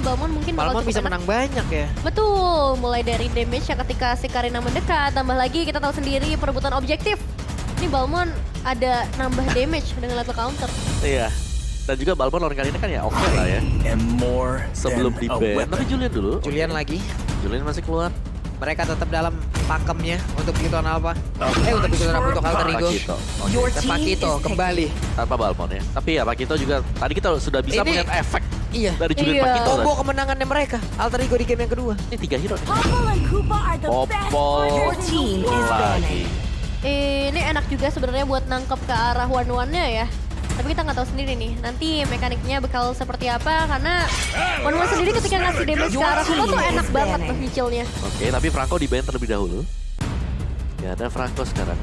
Balmond mungkin bakal Balmond cukup bisa enak. menang banyak ya. Betul, mulai dari damage ya ketika si Karina mendekat, tambah lagi kita tahu sendiri perebutan objektif. Ini Balmond ada nambah damage dengan level counter. Iya. Dan juga Balmond lawan kali ini kan ya oke lah ya. And more Sebelum than di a ban. weapon. Tapi Julian dulu. Julian lagi. Julian masih keluar. Mereka tetap dalam pakemnya untuk Python Alpha. Untuk Python Alpha untuk Alter Ego. Pakito. Oke. Your Dan team Pakito is kembali. Tanpa Balmond ya. Tapi ya Pakito juga tadi kita sudah bisa Ini- melihat efek Iya. dari Julian Iya. Pakito. Combo kemenangannya mereka. Alter Ego di game yang kedua. Ini 3 hero nih. Popol and Koopa are the best Popol Your team is lagi. banning. Ini enak juga sebenarnya buat nangkep ke arah one-one-nya ya. Tapi kita nggak tahu sendiri nih, nanti mekaniknya bakal seperti apa, karena one-one sendiri ketika ngasih damage ke arah Kupa tuh enak banget tuh nyicilnya. Oke, tapi Franco di ban terlebih dahulu. Ya ada Franco sekarang.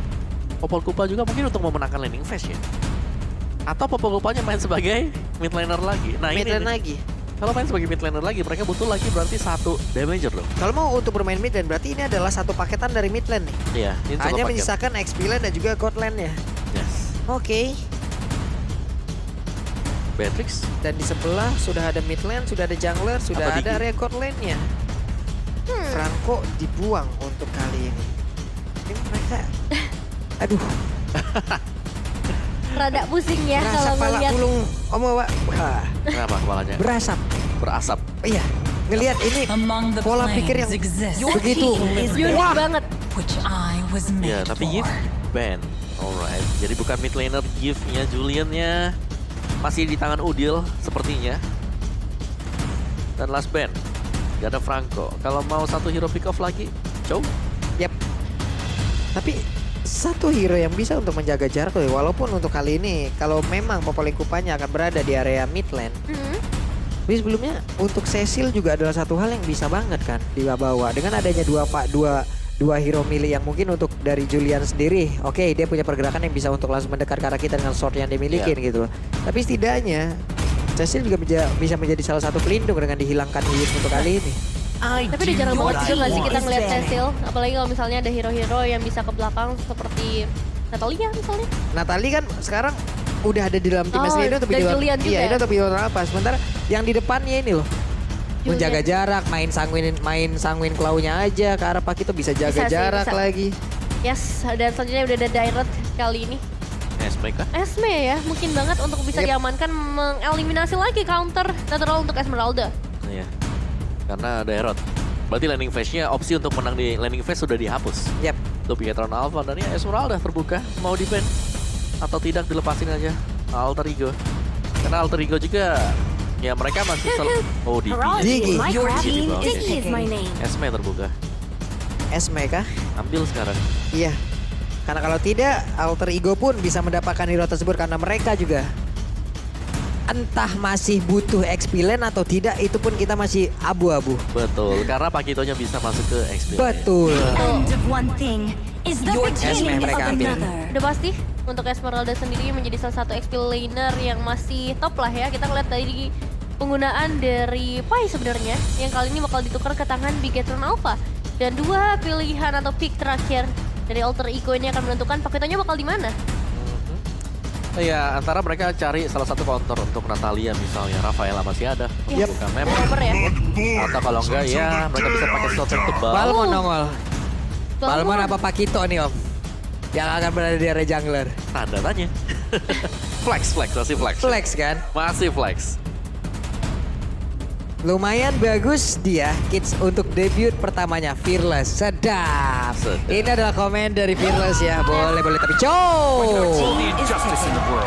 Popol Kupa juga mungkin untuk memenangkan laning phase ya. Atau Popol Kupanya main sebagai mid laner lagi. Nah Mid ini lane nih. lagi. Kalau main sebagai mid laner lagi, mereka butuh lagi berarti 1 damager loh. Kalau mau untuk bermain mid lane berarti ini adalah satu paketan dari mid lane nih. Iya, ini satu Hanya paket. menyisakan XP lane dan juga God lane ya. Yes. Oke. Beatrix. Dan di sebelah sudah ada mid lane, sudah ada jungler, sudah Apa ada Digi? area God lane-nya. Franco dibuang untuk kali ini. Ini mereka, aduh, Rada pusing ya berasa kalau pala ngeliat. pulung Om Wak. Wah, Kenapa kepalanya? berasap. Berasap. Iya, ngelihat ini Among the pola pikir yang planes exists begitu. Unik Wah, banget. which I was made Ya, tapi for. Yves ban. Alright. Jadi bukan mid laner Yves-nya, Julian-nya masih di tangan Udil sepertinya. Dan last ban. Gak ada Franco. Kalau mau satu hero pick off lagi, Chow. yap. Tapi satu hero yang bisa untuk menjaga jarak loh, walaupun untuk kali ini kalau memang Popol Kupanya akan berada di area mid lane. Hmm. Tapi sebelumnya untuk Cecil juga adalah satu hal yang bisa banget kan dibawa dengan adanya dua hero milih yang mungkin untuk dari Julian sendiri. Oke, dia punya pergerakan yang bisa untuk langsung mendekat ke arah kita dengan sword yang dimiliki gitu loh. Tapi setidaknya Cecil juga bisa menjadi salah satu pelindung dengan dihilangkan Yves untuk kali ini. Tapi udah jarang banget juga nggak sih kita is ngeliat banning. Cecil, apalagi kalau misalnya ada hero-hero yang bisa ke belakang seperti Natalia misalnya. Natalie kan sekarang udah ada di dalam timnya Oh, sendiri untuk dan Python. Julian juga Iya, ya? itu untuk Python apa? Sementara yang di depannya ini loh. Julian. Menjaga jarak, main sanguin claw-nya aja ke arah Pakito bisa jaga Bisa sih, jarak bisa. lagi. Yes, dan selanjutnya udah ada Direct kali ini. mereka. Esme ya, mungkin banget untuk bisa Yep. diamankan mengeliminasi lagi counter natural untuk Esmeralda. Iya. Karena ada Herod. Berarti landing phase-nya opsi untuk menang di landing phase sudah dihapus. Yap. Untuk Pietron Alpha dan ya Esmeralda terbuka. Mau defend atau tidak dilepasin aja Alter Ego. Karena Alter Ego juga ya mereka masih oh Digi. Digi. My Your team team. Digi is my name. Esme terbuka. Esme kah? Ambil sekarang. Iya. Karena kalau tidak, Alter Ego pun bisa mendapatkan hero tersebut karena mereka juga entah masih butuh XP lane atau tidak, itu pun kita masih abu-abu. Betul. Karena Pakitonya bisa masuk ke XP. Betul. End of one thing is the Esme beginning of mereka ambil. another. Udah pasti untuk Esmeralda sendiri menjadi salah satu XP laner yang masih top lah ya. Kita ngeliat dari penggunaan dari Pai sebenarnya yang kali ini bakal ditukar ke tangan Bigetron Alpha. Dan dua pilihan atau pick terakhir dari Alter Ego ini akan menentukan paketnya bakal di mana. Ya antara mereka cari salah satu counter untuk Natalia misalnya. Rafaela masih ada. Yep. Bukan map. Cover ya. Atau kalau enggak ya mereka bisa pakai slot yang tebal. Balmon nongol. Balmon Balmon. apa Pakito nih Om? Yang akan berada di area jungler. Tanda tanya. Flex, masih flex. Flex kan? Masih flex. Lumayan bagus dia Kids untuk debut pertamanya Fearless. Sedap. Sedap. Ini adalah komen dari Fearless ya. Boleh tapi cow.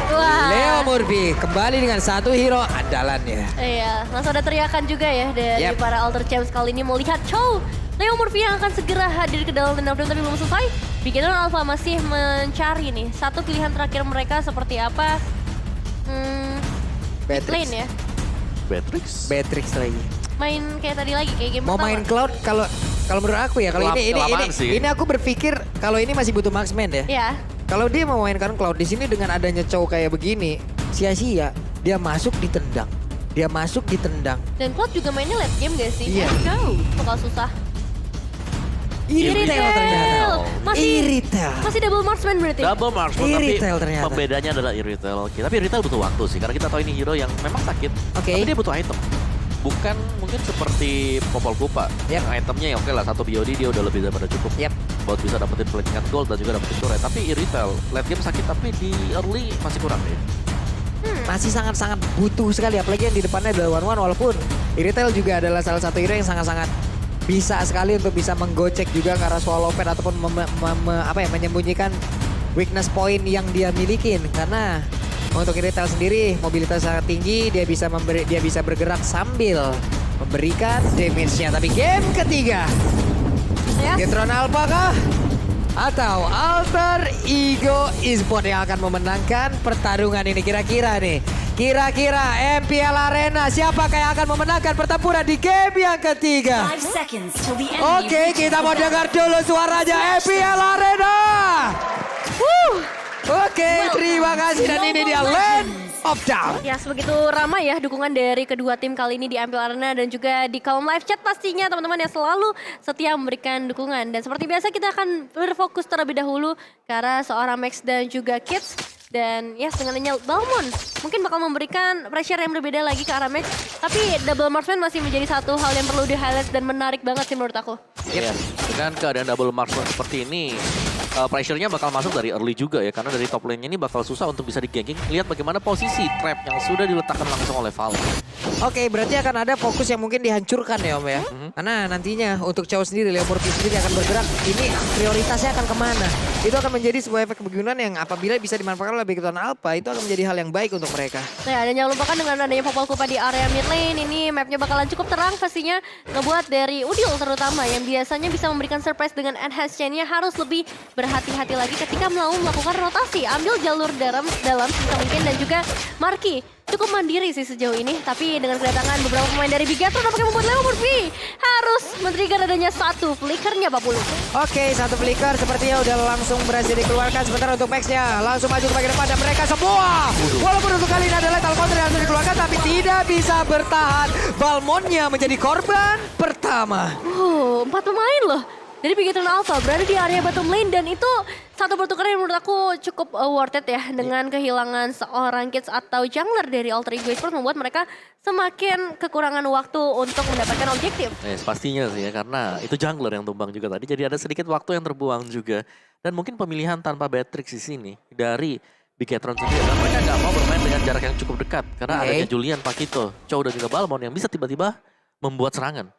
Wah. Leo Murphy kembali dengan satu hero andalannya. Iya, langsung ada teriakan juga ya dari Yep. para Alter Champs kali ini melihat Chow. Leo Murphy yang akan segera hadir ke dalam Nandom tapi belum selesai. Bigetron Alpha masih mencari nih satu pilihan terakhir mereka seperti apa. Mid lane ya. Beatrix. lagi. Main kayak tadi lagi kayak game Mau pertama. main Cloud kalau menurut aku ya kalau Kelamaan sih. ini aku berpikir kalau ini masih butuh marksman ya. Ya, Kalau dia mau mainkan Cloud di sini dengan adanya Chow kayak begini, sia-sia. Dia masuk ditendang. dan Cloud juga mainnya late game gak sih? Iya. Let's go. Bakal susah. Iritel ternyata. Masih Iritel. masih double marksman berarti. Double marksman tapi Iritel ternyata. pembedanya adalah Iritel. Tapi Iritel butuh waktu sih karena kita tahu ini hero yang memang sakit. Oke. Tapi dia butuh item. bukan mungkin seperti Popol Kupa. Yep. Yang itemnya ya oke lah, satu BOD dia udah lebih daripada cukup. Yep. Buat bisa dapetin flankingan gold dan juga dapetin turret. Tapi Irithel, late game sakit tapi di early masih kurang deh. Masih sangat-sangat butuh sekali, apalagi yang di depannya adalah One walaupun Irithel juga adalah salah satu hero yang sangat-sangat bisa sekali untuk bisa menggocek juga ke arah Swallow Pen ataupun menyembunyikan weakness point yang dia milikin. Karena untuk Irithel sendiri mobilitas sangat tinggi, dia bisa bergerak sambil memberikan damage-nya. Tapi game ketiga, Bigetron Alpha kah? Atau Alter Ego Esports yang akan memenangkan pertarungan ini kira-kira nih. Kira-kira MPL Arena siapakah yang akan memenangkan pertempuran di game yang ketiga? 5 seconds till the enemy. Oke, kita mau dengar dulu suaranya MPL Arena. Oke, terima kasih dan ini dia Land of Down. Ya, sebegitu ramai ya dukungan dari kedua tim kali ini di MPL Arena dan juga di kolom live chat pastinya teman-teman yang selalu setia memberikan dukungan. Dan seperti biasa kita akan berfokus terlebih dahulu ke arah seorang Max dan juga Kids. Dan ya dengan adanya Balmond mungkin bakal memberikan pressure yang berbeda lagi ke arah Max. Tapi double marksman masih menjadi satu hal yang perlu di-highlight dan menarik banget sih menurut aku. Iya, dengan keadaan double marksman seperti ini, pressure-nya bakal masuk dari early juga ya, karena dari top lane-nya ini bakal susah untuk bisa di-ganking. Lihat bagaimana posisi trap yang sudah diletakkan langsung oleh Val. Oke, berarti akan ada fokus yang mungkin dihancurkan ya Om ya. Karena nantinya untuk Chow sendiri, Leo Murphy sendiri akan bergerak. Ini prioritasnya akan kemana? Itu akan menjadi sebuah efek kegunaan yang apabila bisa dimanfaatkan oleh Bigetron Alpha, itu akan menjadi hal yang baik untuk mereka. Nah, dan jangan lupakan dengan adanya Popol Kupa di area mid lane ini mapnya bakalan cukup terang pastinya ngebuat dari Udil terutama yang biasanya bisa memberikan surprise dengan enhance chain-nya harus lebih berhati-hati lagi ketika mau melakukan rotasi. Ambil jalur dalam sebisa mungkin dan juga Marky cukup mandiri sih sejauh ini, tapi dengan kedatangan beberapa pemain dari Bigetron apakah membuat Leo Murphy harus men-trigger adanya satu flickernya Pak Pulu. Oke, satu flicker sepertinya udah langsung berhasil dikeluarkan. Sebentar untuk Max-nya langsung maju ke bagian depan dan mereka semua. Walaupun untuk kali ini ada lethal counter yang langsung dikeluarkan tapi tidak bisa bertahan. Balmondnya menjadi korban pertama. 4 pemain loh dari Bigetron Alpha berada di area bottom lane dan itu satu pertukaran yang menurut aku cukup worth it ya dengan kehilangan seorang Kids atau jungler dari Alter Ego Esports membuat mereka semakin kekurangan waktu untuk mendapatkan objektif. Pastinya sih ya, karena itu jungler yang tumbang juga tadi, jadi ada sedikit waktu yang terbuang juga. Dan mungkin pemilihan tanpa Beatrix di sini dari Bigetron sendiri, karena mereka nggak mau bermain dengan jarak yang cukup dekat. Karena adanya Julian, Pakito, Chow dan juga Balmond yang bisa tiba-tiba membuat serangan.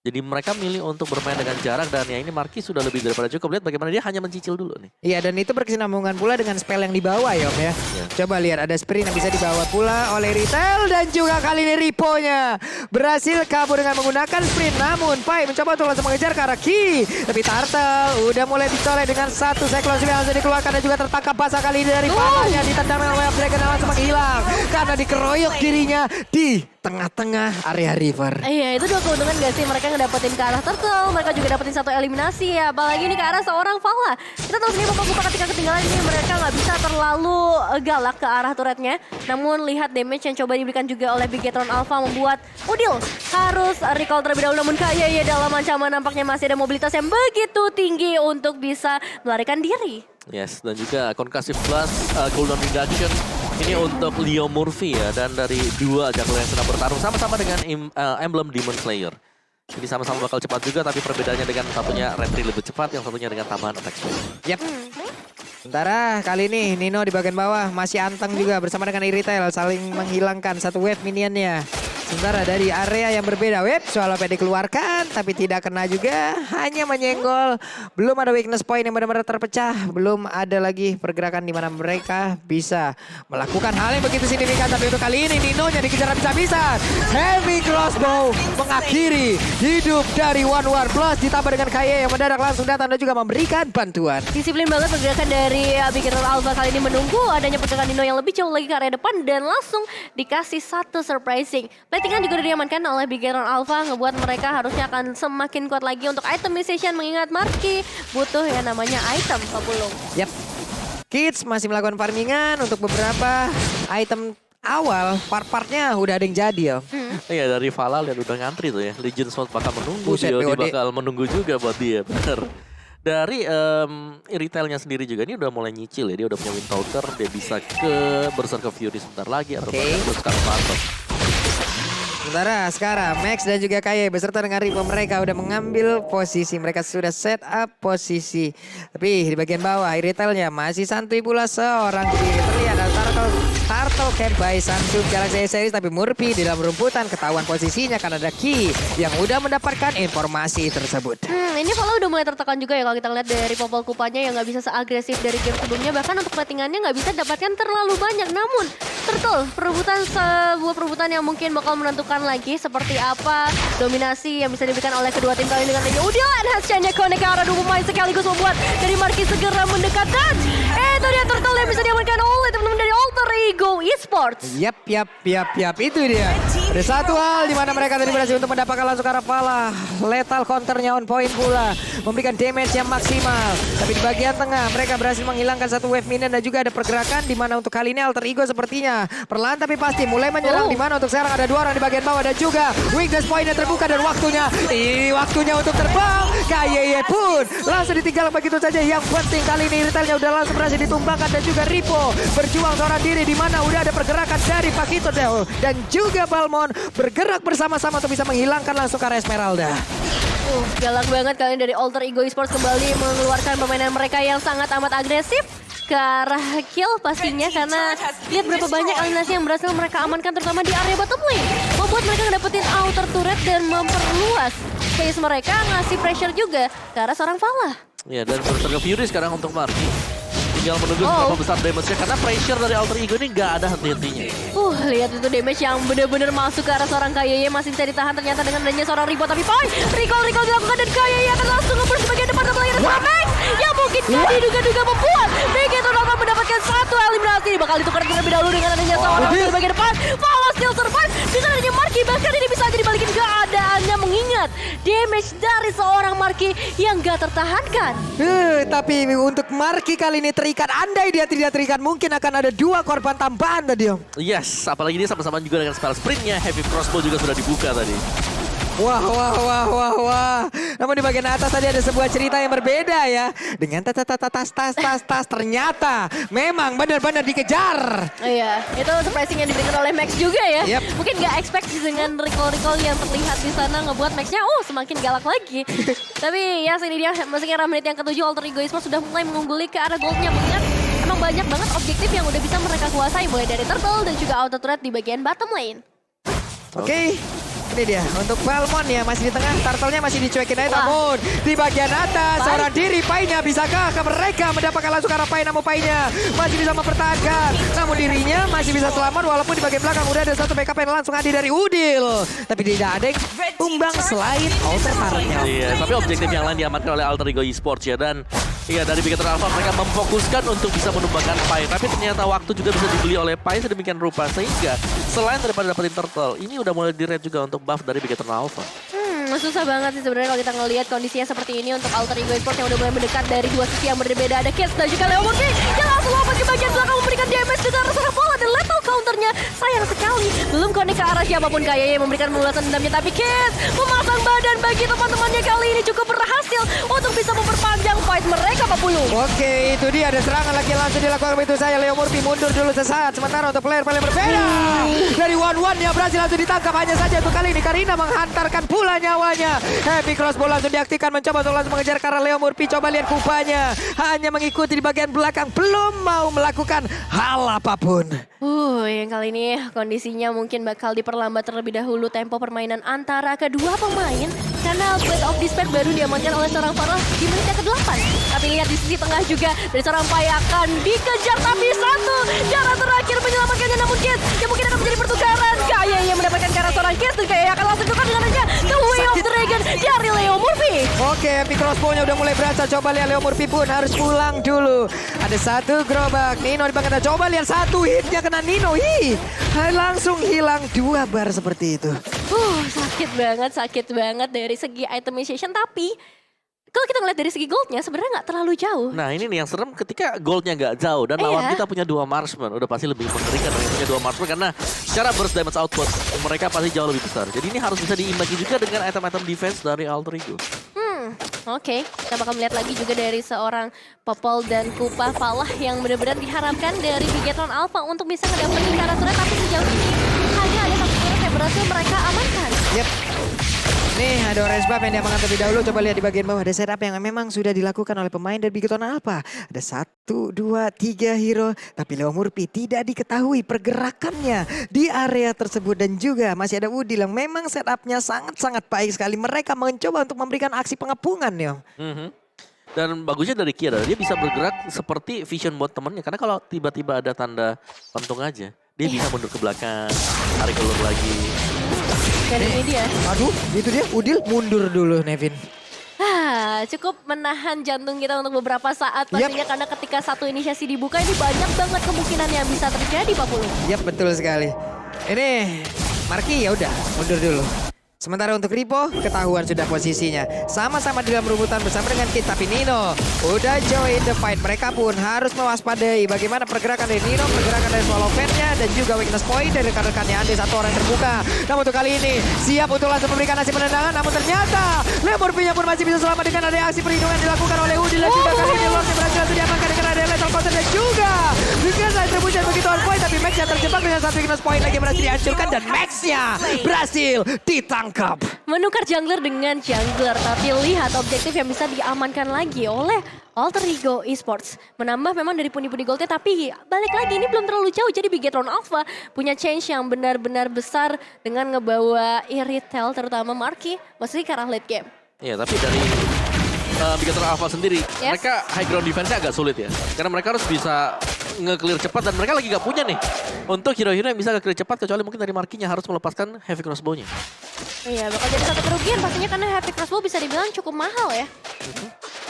Jadi mereka milih untuk bermain dengan jarak dan ya ini Marky sudah lebih daripada cukup. Lihat bagaimana dia hanya mencicil dulu nih. Iya, dan itu berkesinambungan pula dengan spell yang dibawa ya Om ya. Coba lihat ada sprint yang bisa dibawa pula oleh Irithel dan juga kali ini Ripo-nya berhasil kabur dengan menggunakan sprint. Namun Pai mencoba untuk langsung mengejar ke arah Ki. Tapi Turtle udah mulai dicolek dengan satu cyclone yang langsung dikeluarkan dan juga tertangkap basah kali ini dari panahnya. Ditendang dengan Wave Dragon yang langsung menghilang karena dikeroyok dirinya di tengah-tengah area river. Iya, itu dua keuntungan gak sih mereka ngedapetin ke arah Turtle, mereka juga dapetin satu eliminasi ya, apalagi ini ke arah seorang Vala. Kita tahu sendiri Popol Kupa ketika ketinggalan ini mereka nggak bisa terlalu galak ke arah turretnya. Namun lihat damage yang coba diberikan juga oleh Bigetron Alpha membuat Udil harus recall terlebih dahulu. Namun Kaya dalam ancaman nampaknya masih ada mobilitas yang begitu tinggi untuk bisa melarikan diri. Yes, dan juga Concussive Blast, cooldown reduction. Ini untuk Leo Murphy ya, dan dari dua jungler yang sedang bertarung sama-sama dengan emblem Demon Slayer. Jadi sama-sama bakal cepat juga, tapi perbedaannya dengan satunya retry lebih cepat, yang satunya dengan tambahan attack speed. Yap. Sementara kali ini Nino di bagian bawah masih anteng juga bersama dengan Irithel saling menghilangkan satu wave minionnya. Sementara dari area yang berbeda, wave Swallow Pen dikeluarkan tapi tidak kena juga, hanya menyenggol. Belum ada weakness point yang benar-benar terpecah, belum ada lagi pergerakan di mana mereka bisa melakukan hal yang begitu signifikan. Tapi untuk kali ini Nino-nya dikejar habis-habisan. Heavy crossbow mengakhiri hidup dari One War Plus ditambah dengan Kaye yang mendadak langsung datang dan juga memberikan bantuan. Disiplin banget pergerakan dari Bigetron Alpha kali ini menunggu adanya pergerakan Nino yang lebih jauh lagi ke area depan dan langsung dikasih satu surprising. Platingan juga udah diamankan oleh Bigetron Alpha ngebuat mereka harusnya akan semakin kuat lagi untuk itemization mengingat Marky butuh yang namanya item Pak Pulung. Yap. Kids masih melakukan farmingan untuk beberapa item awal, part-partnya udah ada yang jadi ya. Iya, dari Vala lihat udah ngantri tuh ya. Legion Sword bakal menunggu, Buset, Diodi BOD. bakal menunggu juga buat dia, bener. Dari Irithel-nya sendiri juga ini udah mulai nyicil ya. Dia udah punya Windtalker, dia bisa ke Berserker Fury sebentar lagi. Atau Oke. bahkan terus sekarang Phantom. Sementara sekarang Max dan juga Kaye beserta dengan Ripo mereka udah mengambil posisi. Mereka sudah set up posisi. Tapi di bagian bawah retailnya masih santuy pula seorang kiri. Terlihat ada Turtle Camp by Samsung Galaxy Series. Tapi Murphy di dalam rumputan ketahuan posisinya karena ada Ki yang udah mendapatkan informasi tersebut. Ini Vala udah mulai tertekan juga ya kalau kita lihat dari Popol Kupanya yang nggak bisa seagresif dari game sebelumnya. Bahkan untuk platingannya nggak bisa dapatkan terlalu banyak. Namun Turtle sebuah perebutan yang mungkin bakal menentukan lagi seperti apa dominasi yang bisa diberikan oleh kedua tim kali ini dengan lagi Udil enhance chain-nya connect ke arah dua pemain sekaligus membuat dari Marquis segera mendekat dan itu dia Turtle yang bisa diamankan oleh teman-teman dari Alter Ego Esports. Yap, itu dia. Ada satu hal di mana mereka tadi berhasil untuk mendapatkan langsung ke arah Vala. Lethal counternya on point pula, memberikan damage yang maksimal. Tapi di bagian tengah mereka berhasil menghilangkan satu wave minion dan juga ada pergerakan di mana untuk kali ini Alter Ego sepertinya perlahan tapi pasti mulai menyerang di mana untuk sekarang ada 2 orang di bagian bawah dan juga weakness point-nya terbuka dan waktunya untuk terbang. Kaye pun langsung ditinggal begitu saja. Yang penting kali ini retailnya udah langsung berhasil ditumbangkan dan juga Ripo berjuang seorang diri di mana udah ada pergerakan dari Pakito dan juga Balmon bergerak bersama-sama untuk bisa menghilangkan langsung ke arah Esmeralda. Galak banget kali ini dari Alter Ego Esports kembali mengeluarkan permainan mereka yang sangat amat agresif ke arah kill pastinya karena lihat berapa banyak aliansi yang berhasil mereka amankan terutama di area bottom lane. Membuat mereka ngedapetin outer turret dan memperluas space mereka, ngasih pressure juga ke arah seorang Vala. Ya, dan berterga Fury sekarang untuk Marky. Tinggal menunggu seberapa besar damage-nya karena pressure dari Alter Ego ini nggak ada henti-hentinya. Lihat itu damage yang benar-benar masuk ke arah seorang Kaye masih bisa ditahan ternyata dengan adanya seorang Ripo tapi Poi recall dilakukan dan Kaye akan langsung nge-burst bagian depan dan melahirkan seorang Max yang mungkin gak diduga-duga membuat begitu dapat mendapatkan satu eliminasi. Bakal ditukar terlebih dahulu dengan adanya seorang di bagian depan. Vala still survive dengan adanya Marky, bahkan ini bisa jadi balikin keadaannya mengingat damage dari seorang Marky yang gak tertahankan. Tapi untuk Marky kali ini terikat, andai dia tidak terikat mungkin akan ada 2 korban tambahan tadi Om. Yes, apalagi dia sama-sama juga dengan spell sprintnya. Heavy crossbow juga sudah dibuka tadi. Wah. Namun di bagian atas tadi ada sebuah cerita yang berbeda ya. Dengan tas ternyata memang benar-benar dikejar. Iya, itu surprising yang diberikan oleh Max juga ya. Yep. Mungkin gak expect dengan recall yang terlihat di sana ngebuat Maxnya semakin galak lagi. Tapi ya sini dia masih kira menit yang ke-7 Alter Ego Esports sudah mulai mengungguli ke arah goldnya mengingat emang banyak banget objektif yang udah bisa mereka kuasai mulai dari turtle dan juga auto turret di bagian bottom lane. Oke. Ini dia untuk Balmon ya masih di tengah, turtle-nya masih dicuekin aja namun di bagian atas seorang diri Painya bisakah mereka mendapatkan langsung ke arah Pai, namun Painya masih bisa mempertahankan namun dirinya masih bisa selamat walaupun di bagian belakang udah ada satu backup yang langsung hadir dari Udil tapi tidak ada yang tumbang selain Alter Turret-nya. Iya, tapi objektif yang lain diamankan oleh Alter Ego Esports ya dan iya dari Bigetron Alpha mereka memfokuskan untuk bisa menumbangkan Pai tapi ternyata waktu juga bisa dibeli oleh Pai sedemikian rupa sehingga selain daripada dapetin turtle ini udah mulai di-red juga untuk buff dari Bigetron Alpha. Susah banget sih sebenarnya kalau kita ngelihat kondisinya seperti ini untuk Alter Ego Esports yang udah mulai mendekat dari 2 sisi yang berbeda. Ada Kids dan juga Leo Murphy yang langsung lompat ke bagian belakang memberikan damage dengan seorang Vala dan lethal counternya sayang sekali belum connect ke arah siapapun Kaye memberikan mengulasan dendamnya tapi Kids memasang badan bagi teman-temannya kali ini cukup berhasil untuk bisa memperpanjang fight mereka Pak Pulu. Oke, itu dia ada serangan lagi langsung dilakukan begitu saya Leo Murphy mundur dulu sesaat sementara untuk player-player berbeda dari 1-1 yang berhasil langsung ditangkap hanya saja untuk kali ini Karina menghantarkan pula nyawanya. Heavy crossbow langsung diaktifkan mencoba untuk langsung mengejar karena Leo Murphy coba lihat kupanya hanya mengikuti di bagian belakang belum mau melakukan hal apapun. Yang kali ini kondisinya mungkin bakal diperlambat terlebih dahulu tempo permainan antara kedua pemain karena Blade of Despair baru diamankan oleh seorang Farah di menit yang ke-8. Tapi lihat di sisi tengah juga dari seorang Pai akan dikejar tapi satu cara terakhir menyelamatkannya namun Kids yang mungkin akan menjadi pertukaran. Kaye yang mendapatkan cara seorang Kids dan Kaye akan langsung tukar dengan aja The Way of Dragon dari Leo Murphy. Oke, Heavy crossbow-nya udah mulai berasa. Coba lihat Leo Murphy pun harus pulang dulu. Ada satu gerobak. Nino di bagian atas. Coba lihat satu hitnya kena Nino. Langsung hilang 2 bar seperti itu. Sakit banget dari segi itemization tapi kalau kita ngeliat dari segi goldnya sebenarnya nggak terlalu jauh. Nah ini nih yang serem ketika goldnya nggak jauh dan lawan kita punya 2 marksman. Udah pasti lebih mengerikan dengan punya 2 marksman karena secara burst damage output mereka pasti jauh lebih besar. Jadi ini harus bisa diimbangi juga dengan item-item defense dari Alter Ego. Oke, kita bakal melihat lagi juga dari seorang Popol dan Kupa Falah yang benar-benar diharapkan dari Bigetron Alpha untuk bisa ngedapetin cara surat tapi sejauh ini hanya ada satu surat yang berhasil mereka amankan. Yep. Nih ada orange buff yang diamankan terlebih dahulu. Coba lihat di bagian bawah ada setup yang memang sudah dilakukan oleh pemain dari Bigoton Alpha. Ada 1, 2, 3 hero. Tapi Leo Murphy tidak diketahui pergerakannya di area tersebut. Dan juga masih ada Udil yang memang setupnya sangat-sangat baik sekali. Mereka mencoba untuk memberikan aksi pengepungan ya. Dan bagusnya dari Kiara, dia bisa bergerak seperti vision buat temennya. Karena kalau tiba-tiba ada tanda pentung aja, dia bisa mundur ke belakang, tarik ulur lagi. Dan ini dia. Aduh itu dia Udil mundur dulu Nevin. Cukup menahan jantung kita untuk beberapa saat pastinya karena ketika satu inisiasi dibuka ini banyak banget kemungkinan yang bisa terjadi Pak Pulu. Yap betul sekali. Ini Marki ya udah mundur dulu. Sementara untuk Ripo, ketahuan sudah posisinya. Sama-sama di dalam rebutan bersama dengan Kid. Tapi Nino udah join the fight. Mereka pun harus mewaspadai bagaimana pergerakan dari Nino, pergerakan dari Swallow Fan-nya, dan juga weakness point dari rekan-rekannya. Ada satu orang yang terbuka. Namun untuk kali ini, siap untuk langsung memberikan aksi penendangan. Namun ternyata, Leo Murphy-nya pun masih bisa selamat dengan ada aksi perlindungan dilakukan oleh Udil. Dan juga kali ini Lord yang berhasil untuk diamankan dengan ada lethal counter. Dan juga, dengan retribution begitu on point. Tapi Max-nya terjebak dengan satu weakness point lagi berhasil dihancurkan. Dan Max-nya berhasil ditangkap. Menukar jungler dengan jungler, tapi lihat objektif yang bisa diamankan lagi oleh Alter Ego Esports. Menambah memang dari pundi-pundi goldnya, tapi balik lagi ini belum terlalu jauh. Jadi Bigetron Alpha punya change yang benar-benar besar dengan ngebawa Iritel, terutama Marky, maksudnya ke arah late game. Iya, tapi dari Bigetron Alpha sendiri, mereka high ground defense-nya agak sulit ya. Karena mereka harus bisa nge-clear cepat dan mereka lagi gak punya nih. Untuk hero-hero yang bisa nge-clear cepat, kecuali mungkin dari Marky-nya harus melepaskan heavy crossbow-nya. Iya, bakal jadi satu kerugian pastinya karena heavy crossbow bisa dibilang cukup mahal ya.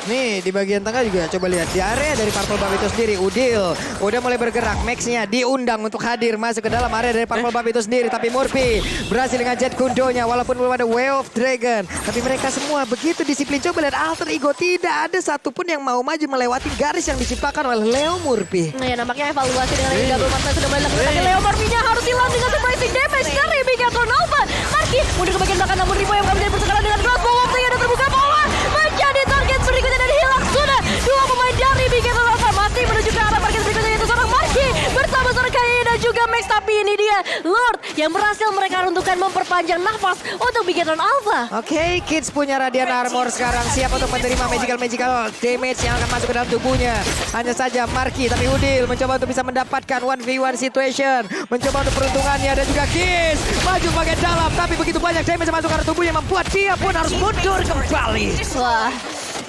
Nih di bagian tengah juga coba lihat di area dari Purple Buff itu sendiri. Udil udah mulai bergerak, Max-nya diundang untuk hadir masuk ke dalam area dari Purple Buff itu sendiri. Tapi Murphy berhasil dengan Jet Kundonya walaupun belum ada Way of Dragon. Tapi mereka semua begitu disiplin. Coba lihat Alter Ego, tidak ada satupun yang mau maju melewati garis yang diciptakan oleh Leo Murphy. Nah ya nampaknya evaluasi dengan double master sudah mulai dilakukan. Tapi Leo Murphy-nya harus hilang dengan surprising damage dari Bigetron Alpha. Marky mundur ke bagian belakang namun Ripo yang mengambil persekalan dengan crossbow. Waktunya ada terbuka bola. Menjadi target berikutnya dan hilang sudah. Dua pemain dari Bigetron Alpha masih menuju ke arah target berikutnya yaitu seorang Marky bersama seorang Kaye dan juga Max. Tapi ini dia Lord yang berhasil mereka runtuhkan memperpanjang nafas untuk Bigetron Alpha. Oke, Kids punya Radiant Armor sekarang siap untuk menerima magical damage yang akan masuk ke dalam tubuhnya. Hanya saja Marky tapi Udil mencoba untuk bisa mendapatkan 1v1 situation. Mencoba untuk peruntungannya dan juga Kids maju bagian dalam tapi begitu banyak damage yang masuk ke arah tubuhnya membuat dia pun harus mundur kembali. Wah,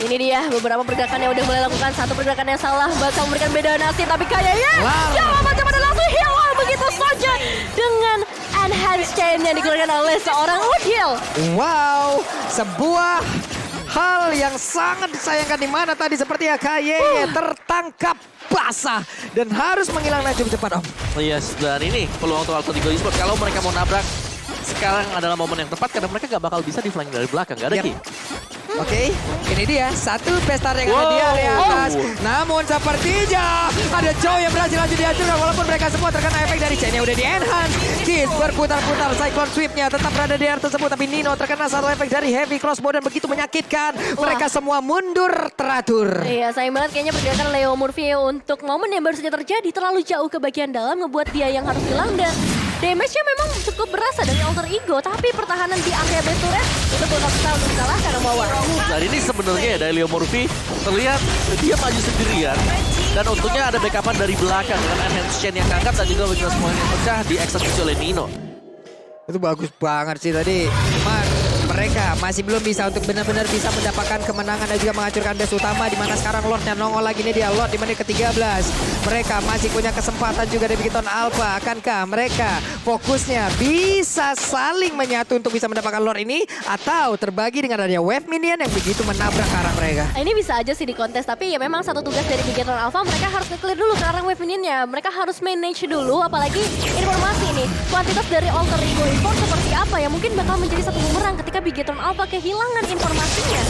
ini dia beberapa pergerakan yang udah mulai lakukan. Satu pergerakan yang salah bakal memberikan beda nasib. Tapi kayaknya jangan macam ada langsung hilang begitu saja dengan enhanced chain yang dikeluarkan oleh seorang Udil. Wow, sebuah hal yang sangat disayangkan di mana tadi seperti Kaye tertangkap basah dan harus menghilangnya cukup cepat Om. Yes, dan ini peluang untuk Alter Ego Esports. Kalau mereka mau nabrak, sekarang adalah momen yang tepat karena mereka gak bakal bisa di-flank dari belakang. Gak ada Ki. Oke, ini dia satu pesta yang ada di area atas. Namun sepertinya ada Joe yang berhasil lanjut dihancurkan walaupun mereka semua terkena efek dari chain yang udah di-enhance. Kids berputar-putar, Cyclone Sweep-nya tetap berada di area tersebut. Tapi Nino terkena satu efek dari heavy crossbow dan begitu menyakitkan. Mereka semua mundur teratur. Iya, sayang banget kayaknya pergerakan Leo Murphy untuk momen yang baru saja terjadi terlalu jauh ke bagian dalam ngebuat dia yang harus hilang dan damage-nya memang cukup berasa dari Alter Ego. Tapi pertahanan di area base turret itu bakal bisa untuk dikalahkan sama War. Dan ini sebenarnya ya dari Leo Murphy terlihat dia maju sendirian. Dan untungnya ada backupan dari belakang dengan enhanced chain yang ngangkat dan juga weakness point yang pecah dieksekusi oleh Nino. Itu bagus banget sih tadi. Cuman mereka masih belum bisa untuk benar-benar bisa mendapatkan kemenangan dan juga menghancurkan base utama di mana sekarang Lordnya nongol lagi nih dia Lord di menit ke-13. Mereka masih punya kesempatan juga dari Bigetron Alpha. Akankah mereka fokusnya bisa saling menyatu untuk bisa mendapatkan Lord ini atau terbagi dengan adanya wave minion yang begitu menabrak ke arah mereka? Ini bisa aja sih di kontes, tapi ya memang satu tugas dari Bigetron Alpha, mereka harus nge-clear dulu ke arah wave minionnya. Mereka harus manage dulu, apalagi informasi nih, kuantitas dari Alter Ego Esports seperti apa ya, mungkin bakal menjadi satu bumerang ketika Bigetron Alpha kehilangan informasinya.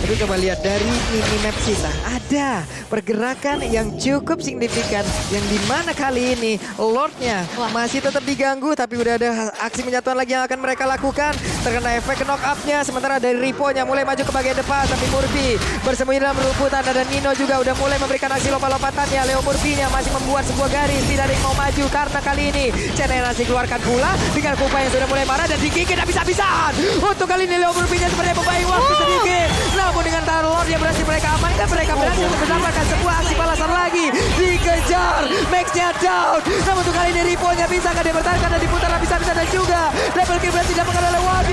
Tapi coba lihat dari minimap kita, ada pergerakan yang cukup signifikan yang dimana kali ini Lordnya masih tetap diganggu, tapi udah ada aksi penyatuan lagi yang akan mereka lakukan. Terkena efek knock up-nya, sementara dari Ripo-nya mulai maju ke bagian depan, tapi Murphy bersembunyi dalam rumputan. Ada Nino juga udah mulai memberikan aksi lompat-lompatannya. Leo Murphy-nya masih membuat sebuah garis, tidak ada yang mau maju karena kali ini Cenenasi keluarkan pula dengan Kupa yang sudah mulai marah dan digigit habis-habisan. Untuk kali ini Leo Murphy-nya sebenarnya membaik waktu sedikit, namun dengan tangan Lord yang berhasil mereka amankan, mereka berhasil untuk mendapatkan sebuah aksi balasan lagi. Dikejar, Max-nya down, namun untuk kali ini Ripo-nya bisa kan dia bertahan karena diputar habis-habisan dan juga double kill berarti tidak mengenal lewat.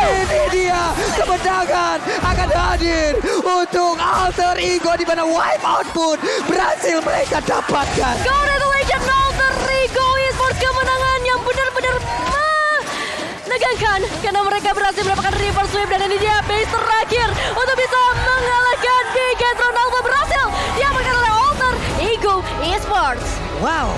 Ini dia kemenangan akan hadir untuk Alter Ego di mana wipeout pun berhasil mereka dapatkan. Congratulations Alter Ego Esports, kemenangan yang benar-benar menegangkan karena mereka berhasil mendapatkan reverse sweep dan ini dia base terakhir untuk bisa mengalahkan Bigetron Alpha, berhasil diamankan oleh Alter Ego Esports. Wow.